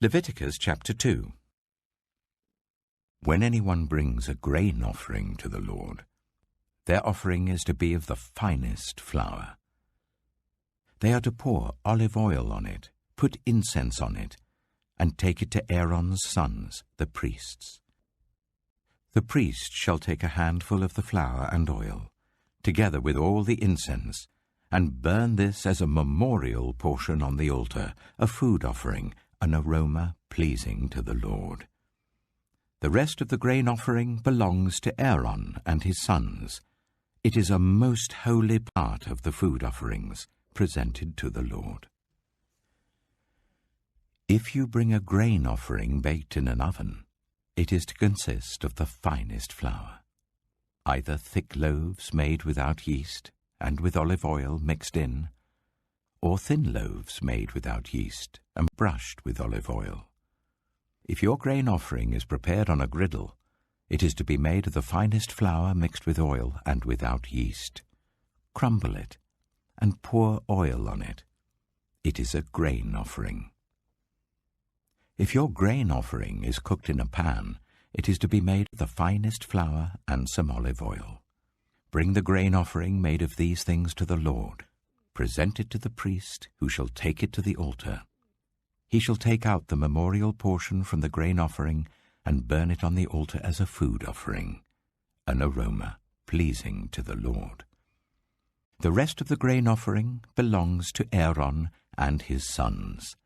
Leviticus chapter 2. When anyone brings a grain offering to the Lord, their offering is to be of the finest flour. They are to pour olive oil on it, put incense on it, and take it to Aaron's sons, the priests. The priest shall take a handful of the flour and oil, together with all the incense, and burn this as a memorial portion on the altar, a food offering, an aroma pleasing to the Lord. The rest of the grain offering belongs to Aaron and his sons. It is a most holy part of the food offerings presented to the Lord. If you bring a grain offering baked in an oven, it is to consist of the finest flour, either thick loaves made without yeast and with olive oil mixed in, or thin loaves made without yeast and brushed with olive oil. If your grain offering is prepared on a griddle, it is to be made of the finest flour mixed with oil and without yeast. Crumble it and pour oil on it. It is a grain offering. If your grain offering is cooked in a pan, it is to be made of the finest flour and some olive oil. Bring the grain offering made of these things to the Lord. Present it to the priest, who shall take it to the altar. He shall take out the memorial portion from the grain offering and burn it on the altar as a food offering, an aroma pleasing to the Lord. The rest of the grain offering belongs to Aaron and his sons.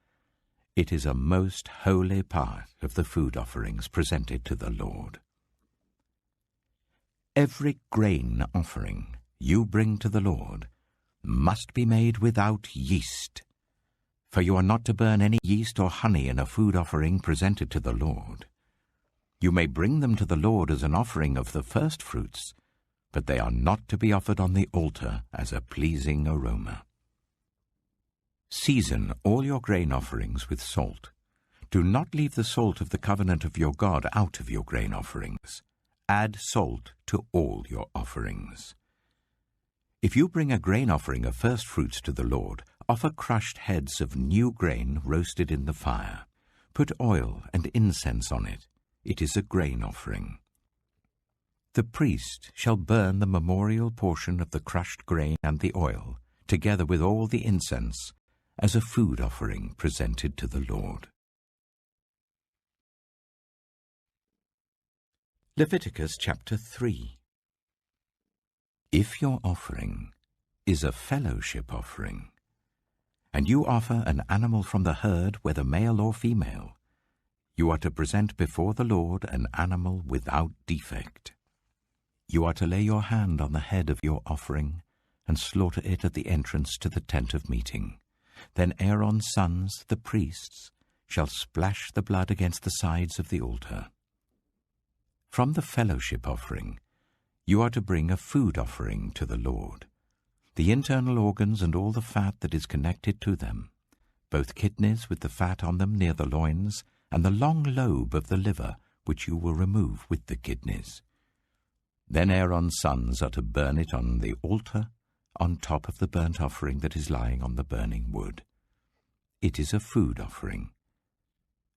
It is a most holy part of the food offerings presented to the Lord. Every grain offering you bring to the Lord must be made without yeast, for you are not to burn any yeast or honey in a food offering presented to the Lord. You may bring them to the Lord as an offering of the first fruits, but they are not to be offered on the altar as a pleasing aroma. Season all your grain offerings with salt. Do not leave the salt of the covenant of your God out of your grain offerings. Add salt to all your offerings. If you bring a grain offering of first fruits to the Lord, offer crushed heads of new grain roasted in the fire. Put oil and incense on it. It is a grain offering. The priest shall burn the memorial portion of the crushed grain and the oil, together with all the incense, as a food offering presented to the Lord. Leviticus chapter 3. If your offering is a fellowship offering, and you offer an animal from the herd, whether male or female, you are to present before the Lord an animal without defect. You are to lay your hand on the head of your offering and slaughter it at the entrance to the tent of meeting. Then Aaron's sons, the priests, shall splash the blood against the sides of the altar. From the fellowship offering, you are to bring a food offering to the Lord, the internal organs and all the fat that is connected to them, both kidneys with the fat on them near the loins, and the long lobe of the liver, which you will remove with the kidneys. Then Aaron's sons are to burn it on the altar, on top of the burnt offering that is lying on the burning wood. It is a food offering,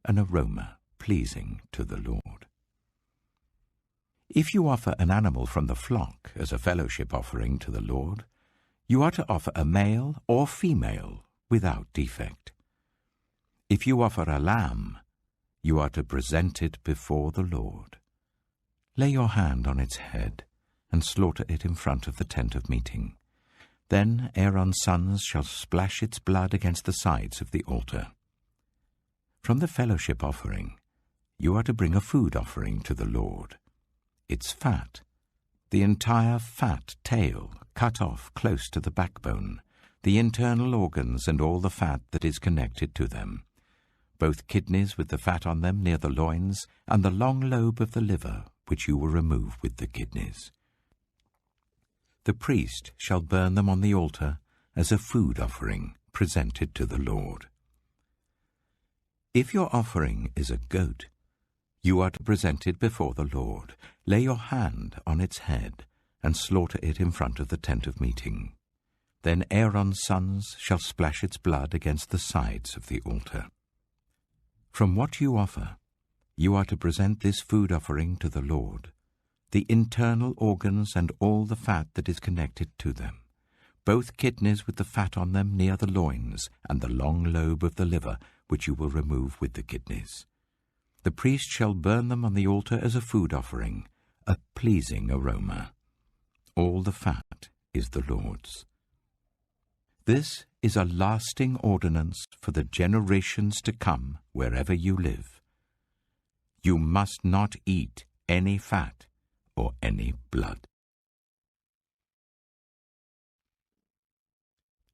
an aroma pleasing to the Lord. If you offer an animal from the flock as a fellowship offering to the Lord, you are to offer a male or female without defect. If you offer a lamb, you are to present it before the Lord. Lay your hand on its head and slaughter it in front of the tent of meeting. Then Aaron's sons shall splash its blood against the sides of the altar. From the fellowship offering, you are to bring a food offering to the Lord. Its fat, the entire fat tail cut off close to the backbone, the internal organs and all the fat that is connected to them, both kidneys with the fat on them near the loins, and the long lobe of the liver, which you will remove with the kidneys. The priest shall burn them on the altar as a food offering presented to the Lord. If your offering is a goat, you are to present it before the Lord. Lay your hand on its head and slaughter it in front of the tent of meeting. Then Aaron's sons shall splash its blood against the sides of the altar. From what you offer, you are to present this food offering to the Lord, the internal organs and all the fat that is connected to them, both kidneys with the fat on them near the loins, and the long lobe of the liver, which you will remove with the kidneys. The priest shall burn them on the altar as a food offering, a pleasing aroma. All the fat is the Lord's. This is a lasting ordinance for the generations to come wherever you live. You must not eat any fat or any blood.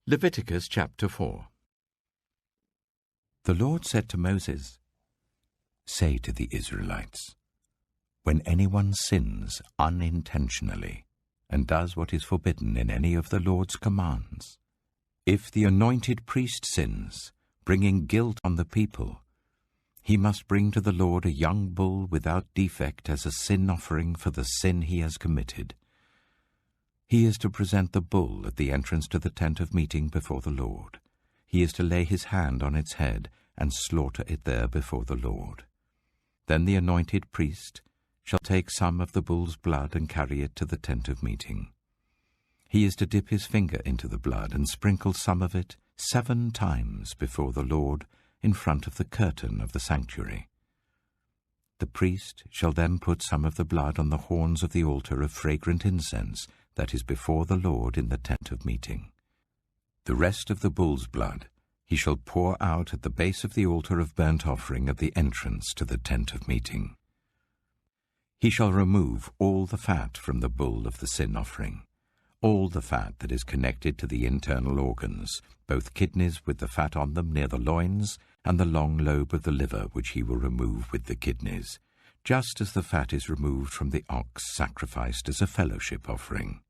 Leviticus chapter 4. The Lord said to Moses, "Say to the Israelites, when anyone sins unintentionally and does what is forbidden in any of the Lord's commands, if the anointed priest sins, bringing guilt on the people, he must bring to the Lord a young bull without defect as a sin offering for the sin he has committed. He is to present the bull at the entrance to the tent of meeting before the Lord. He is to lay his hand on its head and slaughter it there before the Lord. Then the anointed priest shall take some of the bull's blood and carry it to the tent of meeting. He is to dip his finger into the blood and sprinkle some of it 7 times before the Lord in front of the curtain of the sanctuary. The priest shall then put some of the blood on the horns of the altar of fragrant incense that is before the Lord in the tent of meeting. The rest of the bull's blood he shall pour out at the base of the altar of burnt offering at the entrance to the tent of meeting. He shall remove all the fat from the bull of the sin offering, all the fat that is connected to the internal organs, both kidneys with the fat on them near the loins, and the long lobe of the liver, which he will remove with the kidneys, just as the fat is removed from the ox sacrificed as a fellowship offering.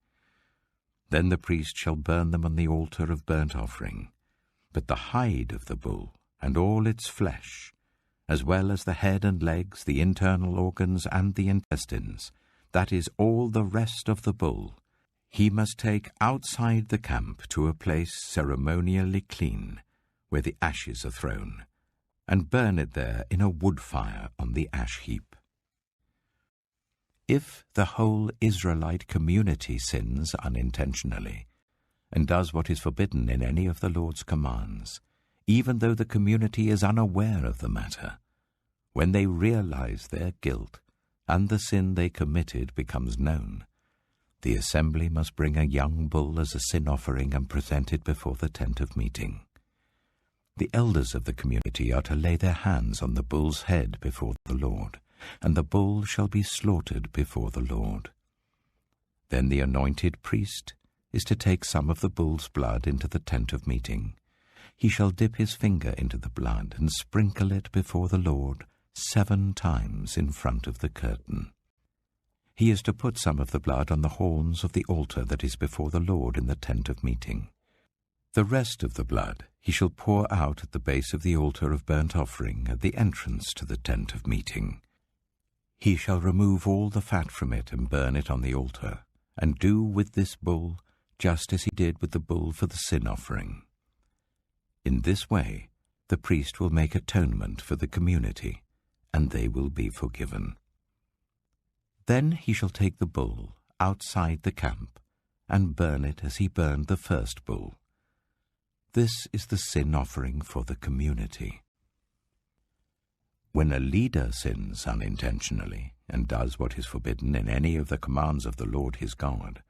Then the priest shall burn them on the altar of burnt offering, but the hide of the bull and all its flesh, as well as the head and legs, the internal organs and the intestines, that is, all the rest of the bull, he must take outside the camp to a place ceremonially clean, where the ashes are thrown, and burn it there in a wood fire on the ash heap. If the whole Israelite community sins unintentionally, and does what is forbidden in any of the Lord's commands, even though the community is unaware of the matter, when they realize their guilt and the sin they committed becomes known, the assembly must bring a young bull as a sin offering and present it before the tent of meeting. The elders of the community are to lay their hands on the bull's head before the Lord, and the bull shall be slaughtered before the Lord. Then the anointed priest is to take some of the bull's blood into the tent of meeting. He shall dip his finger into the blood and sprinkle it before the Lord 7 times in front of the curtain. He is to put some of the blood on the horns of the altar that is before the Lord in the tent of meeting. The rest of the blood he shall pour out at the base of the altar of burnt offering at the entrance to the tent of meeting. He shall remove all the fat from it and burn it on the altar, and do with this bull just as he did with the bull for the sin offering. In this way, the priest will make atonement for the community, and they will be forgiven. Then he shall take the bull outside the camp and burn it as he burned the first bull. This is the sin offering for the community. When a leader sins unintentionally and does what is forbidden in any of the commands of the Lord his God,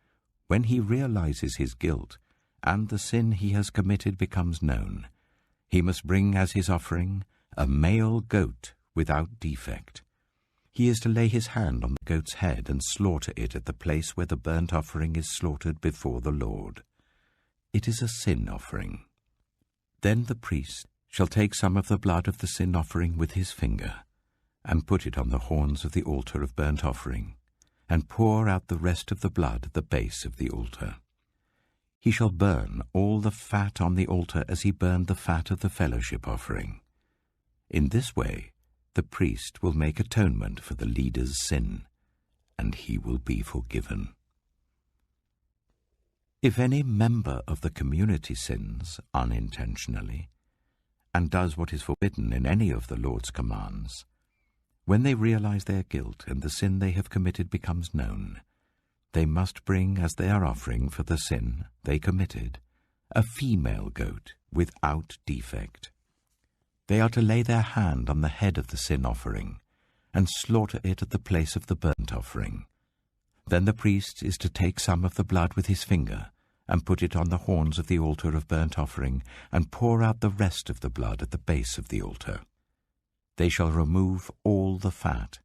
when he realizes his guilt and the sin he has committed becomes known, he must bring as his offering a male goat without defect. He is to lay his hand on the goat's head and slaughter it at the place where the burnt offering is slaughtered before the Lord. It is a sin offering. Then the priest shall take some of the blood of the sin offering with his finger, and put it on the horns of the altar of burnt offering, and pour out the rest of the blood at the base of the altar. He shall burn all the fat on the altar as he burned the fat of the fellowship offering. In this way, the priest will make atonement for the leader's sin, and he will be forgiven. If any member of the community sins unintentionally, and does what is forbidden in any of the Lord's commands, when they realize their guilt and the sin they have committed becomes known, they must bring as their offering for the sin they committed a female goat without defect. They are to lay their hand on the head of the sin offering and slaughter it at the place of the burnt offering. Then the priest is to take some of the blood with his finger and put it on the horns of the altar of burnt offering and pour out the rest of the blood at the base of the altar. They shall remove all the fat,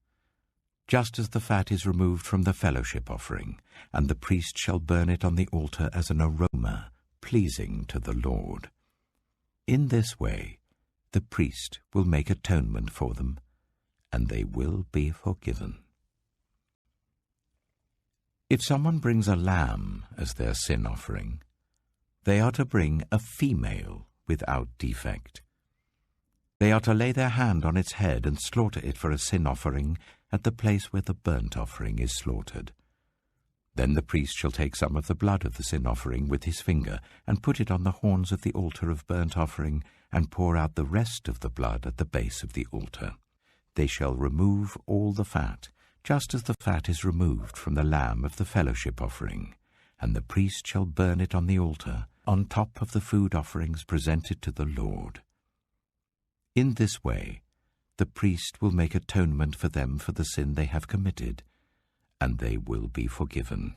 just as the fat is removed from the fellowship offering, and the priest shall burn it on the altar as an aroma pleasing to the Lord. In this way, the priest will make atonement for them, and they will be forgiven. If someone brings a lamb as their sin offering, they are to bring a female without defect. They are to lay their hand on its head and slaughter it for a sin offering at the place where the burnt offering is slaughtered. Then the priest shall take some of the blood of the sin offering with his finger and put it on the horns of the altar of burnt offering and pour out the rest of the blood at the base of the altar. They shall remove all the fat, just as the fat is removed from the lamb of the fellowship offering, and the priest shall burn it on the altar, on top of the food offerings presented to the Lord. In this way, the priest will make atonement for them for the sin they have committed, and they will be forgiven.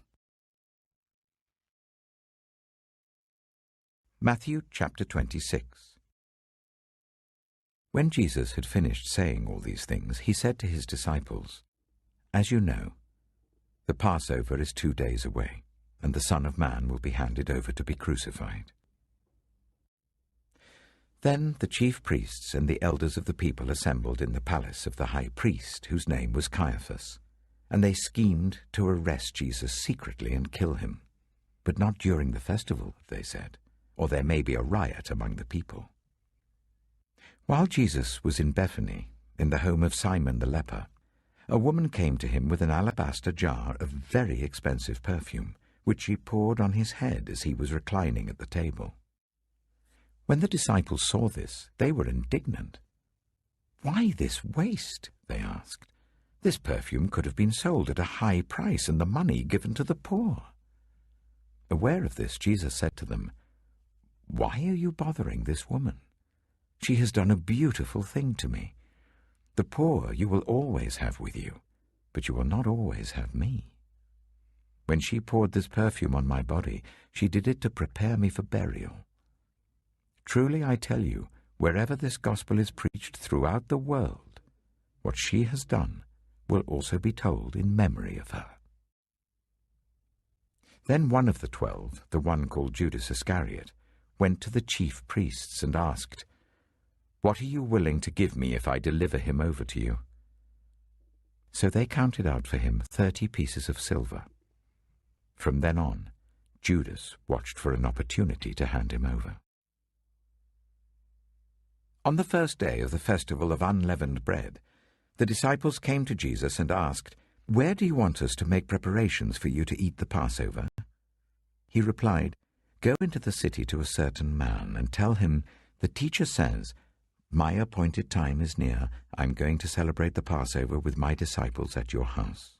Matthew chapter 26. When Jesus had finished saying all these things, he said to his disciples, "As you know, the Passover is 2 days away, and the Son of Man will be handed over to be crucified." Then the chief priests and the elders of the people assembled in the palace of the high priest, whose name was Caiaphas, and they schemed to arrest Jesus secretly and kill him. But not during the festival, they said, or there may be a riot among the people. While Jesus was in Bethany, in the home of Simon the leper, a woman came to him with an alabaster jar of very expensive perfume, which she poured on his head as he was reclining at the table. When the disciples saw this, they were indignant. "Why this waste?" they asked. "This perfume could have been sold at a high price and the money given to the poor." Aware of this, Jesus said to them, "Why are you bothering this woman? She has done a beautiful thing to me. The poor you will always have with you, but you will not always have me. When she poured this perfume on my body, she did it to prepare me for burial. Truly I tell you, wherever this gospel is preached throughout the world, what she has done will also be told in memory of her." Then one of the 12, the one called Judas Iscariot, went to the chief priests and asked, "What are you willing to give me if I deliver him over to you?" So they counted out for him 30 pieces of silver. From then on, Judas watched for an opportunity to hand him over. On the first day of the festival of unleavened bread, the disciples came to Jesus and asked, "Where do you want us to make preparations for you to eat the Passover?" He replied, "Go into the city to a certain man and tell him, 'The teacher says, my appointed time is near. I'm going to celebrate the Passover with my disciples at your house.'"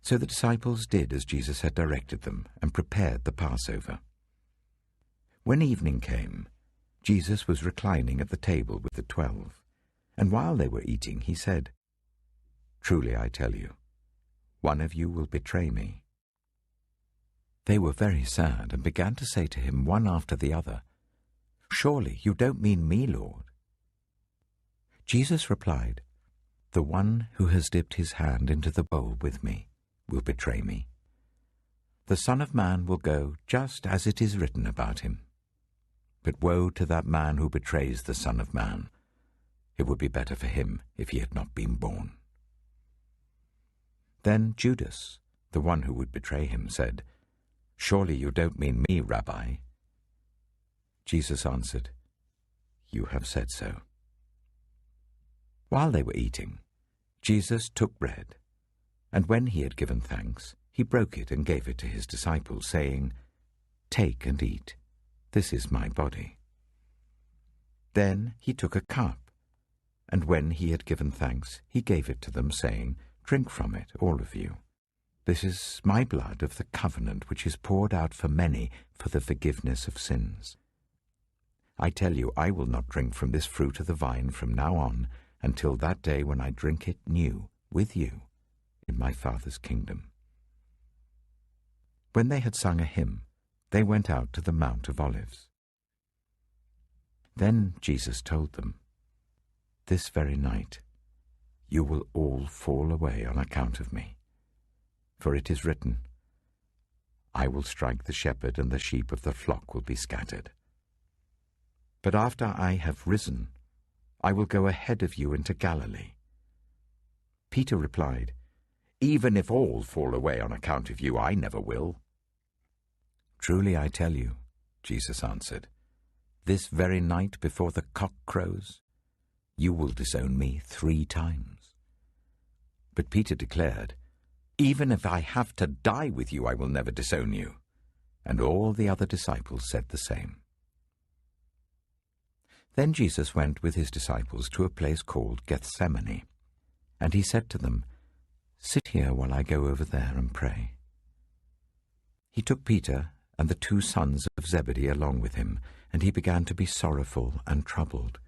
So the disciples did as Jesus had directed them and prepared the Passover. When evening came, Jesus was reclining at the table with the 12, and while they were eating, he said, "Truly I tell you, one of you will betray me." They were very sad and began to say to him one after the other, "Surely you don't mean me, Lord?" Jesus replied, "The one who has dipped his hand into the bowl with me will betray me. The Son of Man will go just as it is written about him. But woe to that man who betrays the Son of Man. It would be better for him if he had not been born." Then Judas, the one who would betray him, said, "Surely you don't mean me, Rabbi?" Jesus answered, "You have said so." While they were eating, Jesus took bread, and when he had given thanks, he broke it and gave it to his disciples, saying, "Take and eat. This is my body." Then he took a cup, and when he had given thanks, he gave it to them, saying, "Drink from it, all of you. This is my blood of the covenant, which is poured out for many for the forgiveness of sins. I tell you, I will not drink from this fruit of the vine from now on, until that day when I drink it new with you in my Father's kingdom." When they had sung a hymn, they went out to the Mount of Olives. Then Jesus told them, "This very night you will all fall away on account of me. For it is written, 'I will strike the shepherd, and the sheep of the flock will be scattered.' But after I have risen, I will go ahead of you into Galilee." Peter replied, "Even if all fall away on account of you, I never will." "Truly I tell you," Jesus answered, "this very night before the cock crows, you will disown me 3 times. But Peter declared, "Even if I have to die with you, I will never disown you." And all the other disciples said the same. Then Jesus went with his disciples to a place called Gethsemane, and he said to them, "Sit here while I go over there and pray." He took Peter and the 2 sons of Zebedee along with him, and he began to be sorrowful and troubled.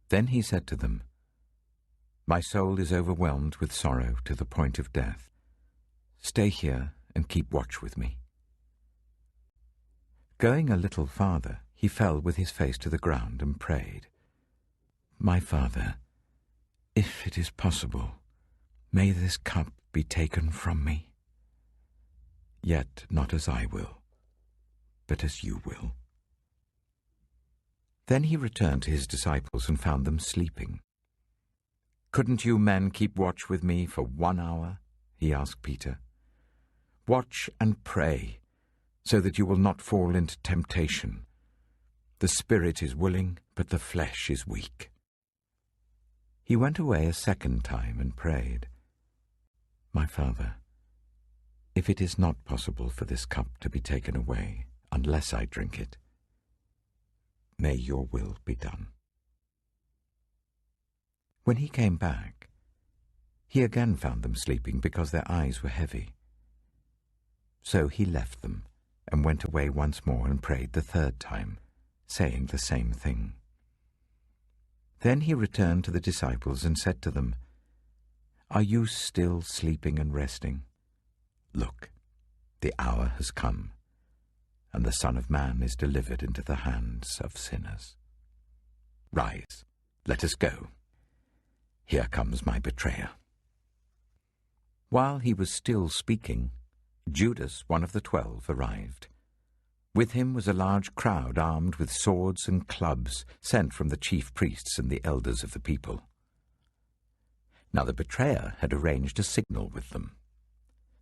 Then he said to them, "My soul is overwhelmed with sorrow to the point of death. Stay here and keep watch with me." Going a little farther, he fell with his face to the ground and prayed, "My Father, if it is possible, may this cup be taken from me. Yet not as I will, but as you will." Then he returned to his disciples and found them sleeping. "Couldn't you men keep watch with me for 1 hour?" he asked Peter. "Watch and pray, so that you will not fall into temptation. The spirit is willing, but the flesh is weak." He went away a second time and prayed, "My Father, if it is not possible for this cup to be taken away unless I drink it, may your will be done." When he came back, he again found them sleeping because their eyes were heavy. So he left them and went away once more and prayed the 3rd time, saying the same thing. Then he returned to the disciples and said to them, "Are you still sleeping and resting? Look, the hour has come, and the Son of Man is delivered into the hands of sinners. Rise, let us go. Here comes my betrayer." While he was still speaking, Judas, one of the 12, arrived. With him was a large crowd armed with swords and clubs, sent from the chief priests and the elders of the people. Now the betrayer had arranged a signal with them.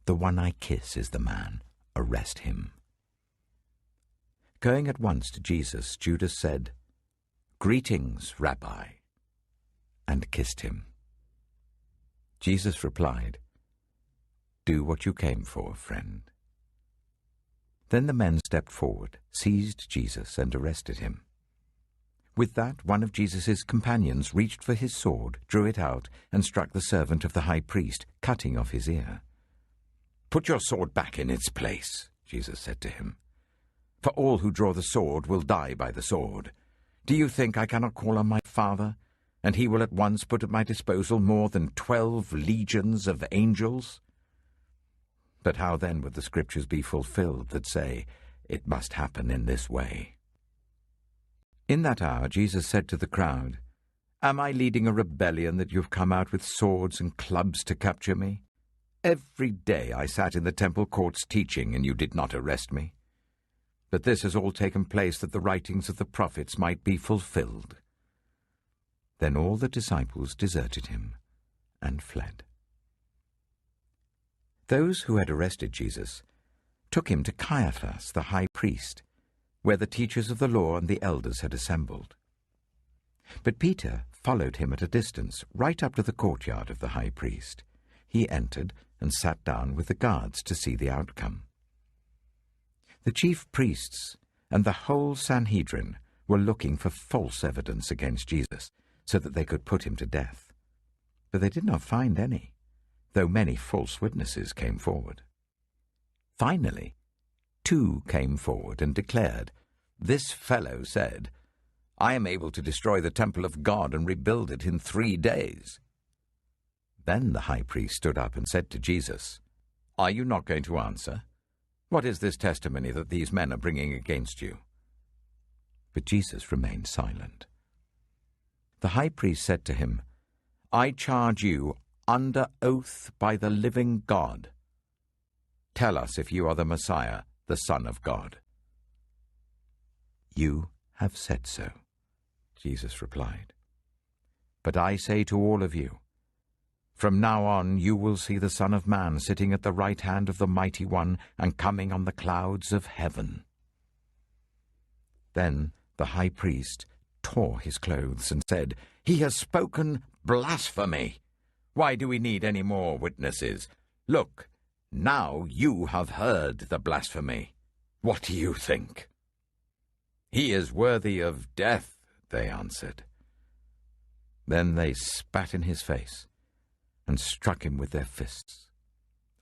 "The one I kiss is the man. Arrest him." Going at once to Jesus, Judas said, "Greetings, Rabbi," and kissed him. Jesus replied, "Do what you came for, friend." Then the men stepped forward, seized Jesus, and arrested him. With that, one of Jesus' companions reached for his sword, drew it out, and struck the servant of the high priest, cutting off his ear. "Put your sword back in its place," Jesus said to him. "For all who draw the sword will die by the sword. Do you think I cannot call on my Father, and he will at once put at my disposal more than 12 legions of angels? But how then would the scriptures be fulfilled that say, 'It must happen in this way'?" In that hour Jesus said to the crowd, "Am I leading a rebellion that you have come out with swords and clubs to capture me? Every day I sat in the temple courts teaching, and you did not arrest me. But this has all taken place that the writings of the prophets might be fulfilled." Then all the disciples deserted him and fled. Those who had arrested Jesus took him to Caiaphas, the high priest, where the teachers of the law and the elders had assembled. But Peter followed him at a distance, right up to the courtyard of the high priest. He entered and sat down with the guards to see the outcome. The chief priests and the whole Sanhedrin were looking for false evidence against Jesus so that they could put him to death. But they did not find any, though many false witnesses came forward. Finally, 2 came forward and declared, "This fellow said, 'I am able to destroy the temple of God and rebuild it in 3 days.'" Then the high priest stood up and said to Jesus, "Are you not going to answer? What is this testimony that these men are bringing against you?" But Jesus remained silent. The high priest said to him, "I charge you under oath by the living God. Tell us if you are the Messiah, the Son of God." "You have said so," Jesus replied. "But I say to all of you, from now on you will see the Son of Man sitting at the right hand of the Mighty One and coming on the clouds of heaven." Then the high priest tore his clothes and said, "He has spoken blasphemy. Why do we need any more witnesses? Look, now you have heard the blasphemy. What do you think?" "He is worthy of death," they answered. Then they spat in his face and struck him with their fists.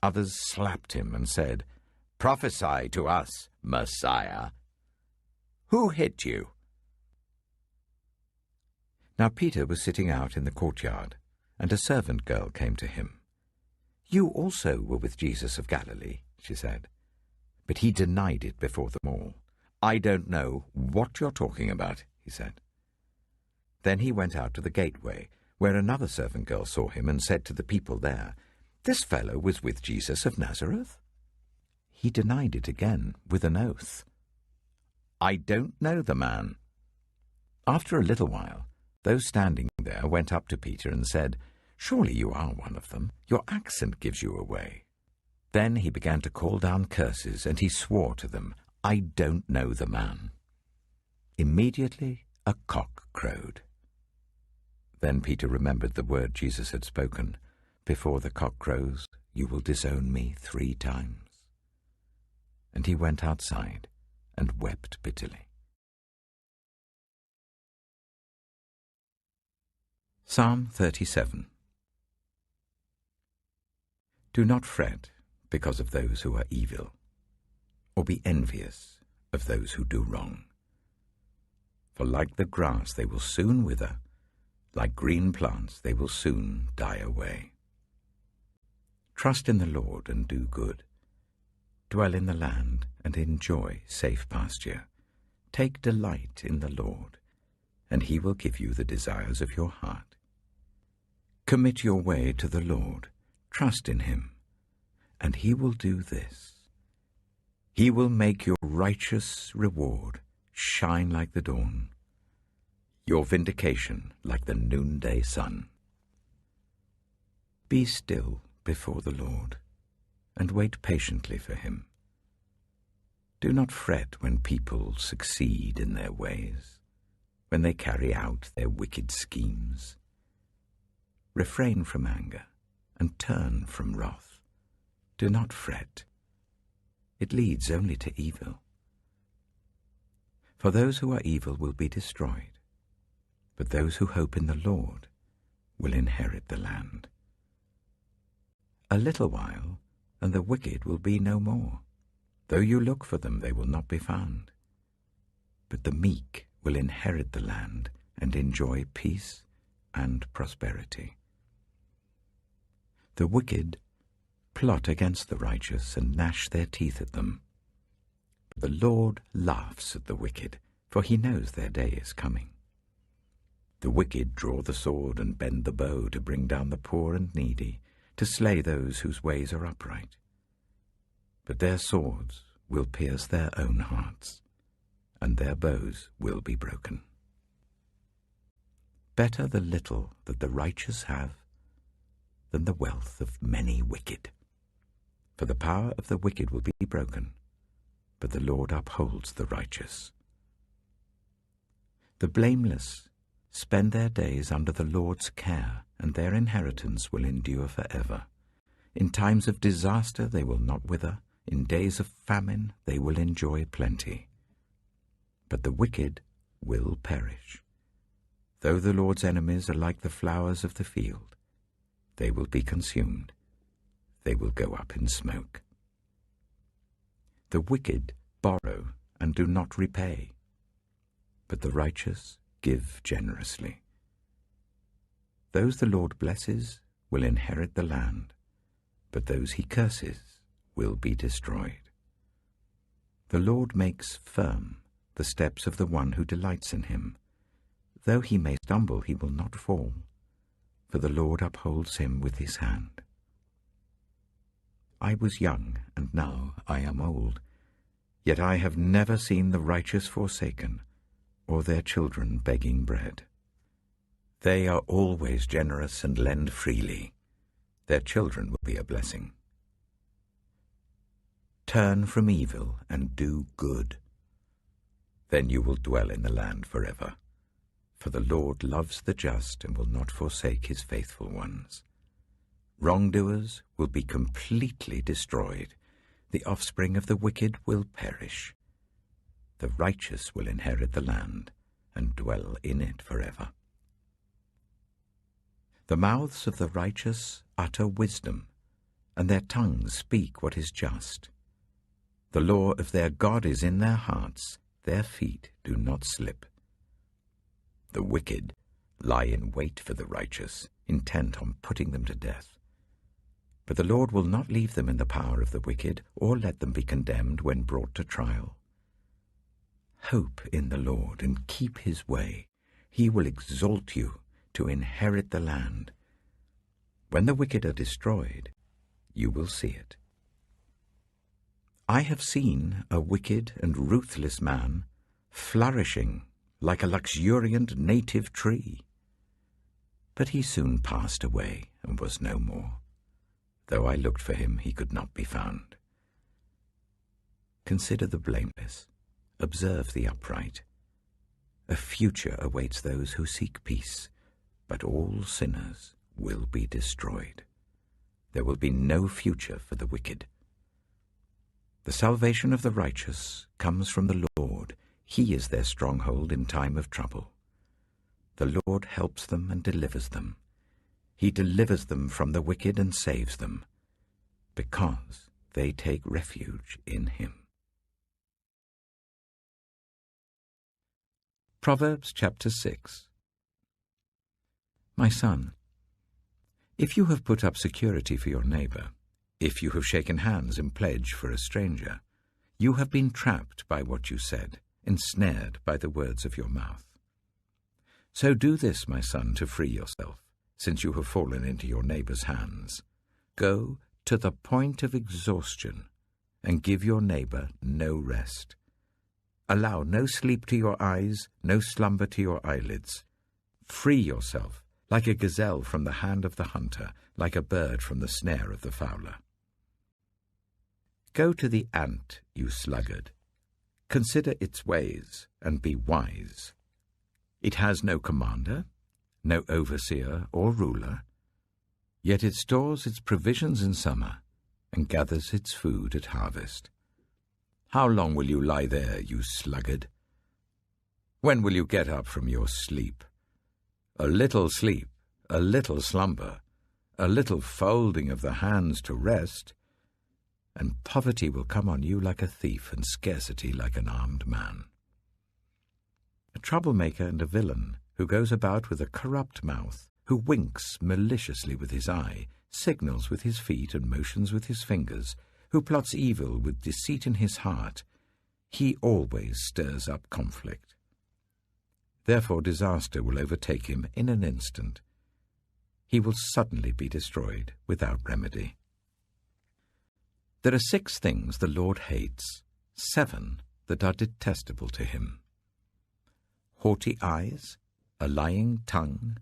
Others slapped him and said, "Prophesy to us, Messiah. Who hit you?" Now Peter was sitting out in the courtyard, and a servant girl came to him. "You also were with Jesus of Galilee," she said. But he denied it before them all. "I don't know what you're talking about," he said. Then he went out to the gateway, where another servant girl saw him and said to the people there, "This fellow was with Jesus of Nazareth." He denied it again with an oath. "I don't know the man." After a little while, those standing there went up to Peter and said, "Surely you are one of them. Your accent gives you away." Then he began to call down curses, and he swore to them, "I don't know the man." Immediately a cock crowed. Then Peter remembered the word Jesus had spoken, "Before the cock crows, you will disown me 3 times." And he went outside and wept bitterly. Psalm 37. Do not fret because of those who are evil, or be envious of those who do wrong. For like the grass they will soon wither, like green plants they will soon die away. Trust in the Lord and do good. Dwell in the land and enjoy safe pasture. Take delight in the Lord, and he will give you the desires of your heart. Commit your way to the Lord, trust in him, and he will do this. He will make your righteous reward shine like the dawn, your vindication like the noonday sun. Be still before the Lord, and wait patiently for him. Do not fret when people succeed in their ways, when they carry out their wicked schemes. Refrain from anger and turn from wrath. Do not fret. It leads only to evil. For those who are evil will be destroyed, but those who hope in the Lord will inherit the land. A little while, and the wicked will be no more. Though you look for them, they will not be found. But the meek will inherit the land and enjoy peace and prosperity. The wicked plot against the righteous and gnash their teeth at them. But the Lord laughs at the wicked, for he knows their day is coming. The wicked draw the sword and bend the bow to bring down the poor and needy, to slay those whose ways are upright. But their swords will pierce their own hearts, and their bows will be broken. Better the little that the righteous have than the wealth of many wicked. For the power of the wicked will be broken, but the Lord upholds the righteous. The blameless spend their days under the Lord's care, and their inheritance will endure forever. In times of disaster they will not wither, in days of famine they will enjoy plenty. But the wicked will perish. Though the Lord's enemies are like the flowers of the field, they will be consumed. They will go up in smoke. The wicked borrow and do not repay, but the righteous give generously. Those the Lord blesses will inherit the land, but those he curses will be destroyed. The Lord makes firm the steps of the one who delights in him. Though he may stumble, he will not fall, for the Lord upholds him with his hand. I was young, and now I am old, yet I have never seen the righteous forsaken, or their children begging bread. They are always generous and lend freely. Their children will be a blessing. Turn from evil and do good. Then you will dwell in the land forever. For the Lord loves the just and will not forsake his faithful ones. Wrongdoers will be completely destroyed. The offspring of the wicked will perish. The righteous will inherit the land and dwell in it forever. The mouths of the righteous utter wisdom, and their tongues speak what is just. The law of their God is in their hearts, their feet do not slip. The wicked lie in wait for the righteous, intent on putting them to death. But the Lord will not leave them in the power of the wicked, or let them be condemned when brought to trial. Hope in the Lord and keep his way. He will exalt you to inherit the land. When the wicked are destroyed, you will see it. I have seen a wicked and ruthless man flourishing like a luxuriant native tree. But he soon passed away and was no more. Though I looked for him, he could not be found. Consider the blameless, observe the upright. A future awaits those who seek peace, but all sinners will be destroyed. There will be no future for the wicked. The salvation of the righteous comes from the Lord. He is their stronghold in time of trouble. The Lord helps them and delivers them. He delivers them from the wicked and saves them, because they take refuge in him. Proverbs chapter 6. My son, if you have put up security for your neighbor, if you have shaken hands in pledge for a stranger, you have been trapped by what you said, ensnared by the words of your mouth. So do this, my son, to free yourself, since you have fallen into your neighbor's hands. Go to the point of exhaustion and give your neighbor no rest. Allow no sleep to your eyes, no slumber to your eyelids. Free yourself like a gazelle from the hand of the hunter, like a bird from the snare of the fowler. Go to the ant, you sluggard. Consider its ways and be wise. It has no commander, no overseer or ruler, yet it stores its provisions in summer and gathers its food at harvest. How long will you lie there, you sluggard? When will you get up from your sleep? A little sleep, a little slumber, a little folding of the hands to rest, and poverty will come on you like a thief and scarcity like an armed man. A troublemaker and a villain who goes about with a corrupt mouth, who winks maliciously with his eye, signals with his feet and motions with his fingers, who plots evil with deceit in his heart, he always stirs up conflict. Therefore disaster will overtake him in an instant. He will suddenly be destroyed without remedy. There are 6 things the Lord hates, 7 that are detestable to him: haughty eyes, a lying tongue,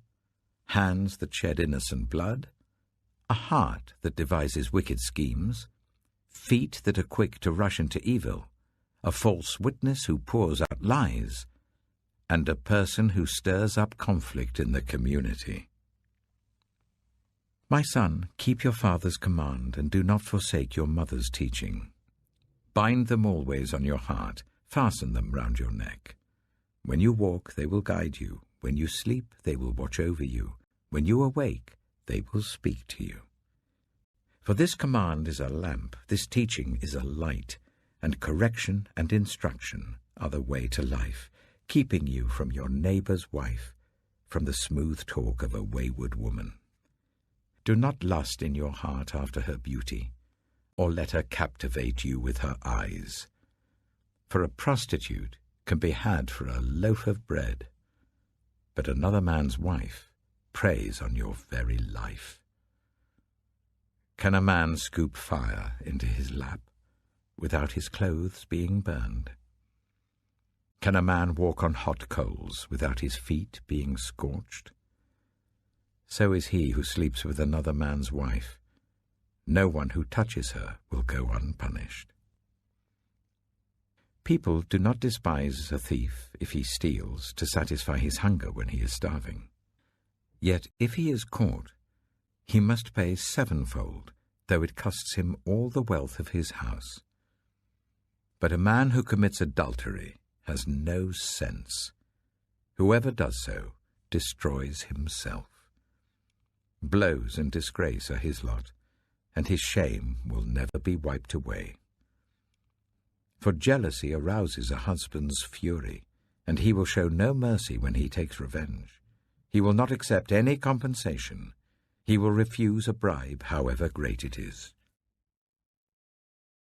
hands that shed innocent blood, a heart that devises wicked schemes, feet that are quick to rush into evil, a false witness who pours out lies, and a person who stirs up conflict in the community. My son, keep your father's command, and do not forsake your mother's teaching. Bind them always on your heart, fasten them round your neck. When you walk, they will guide you. When you sleep, they will watch over you. When you awake, they will speak to you. For this command is a lamp, this teaching is a light, and correction and instruction are the way to life, keeping you from your neighbor's wife, from the smooth talk of a wayward woman. Do not lust in your heart after her beauty, or let her captivate you with her eyes. For a prostitute can be had for a loaf of bread, but another man's wife preys on your very life. Can a man scoop fire into his lap without his clothes being burned? Can a man walk on hot coals without his feet being scorched? So is he who sleeps with another man's wife. No one who touches her will go unpunished. People do not despise a thief if he steals to satisfy his hunger when he is starving. Yet if he is caught, he must pay sevenfold, though it costs him all the wealth of his house. But a man who commits adultery has no sense. Whoever does so destroys himself. Blows and disgrace are his lot, and his shame will never be wiped away. For jealousy arouses a husband's fury, and he will show no mercy when he takes revenge. He will not accept any compensation. He will refuse a bribe, however great it is.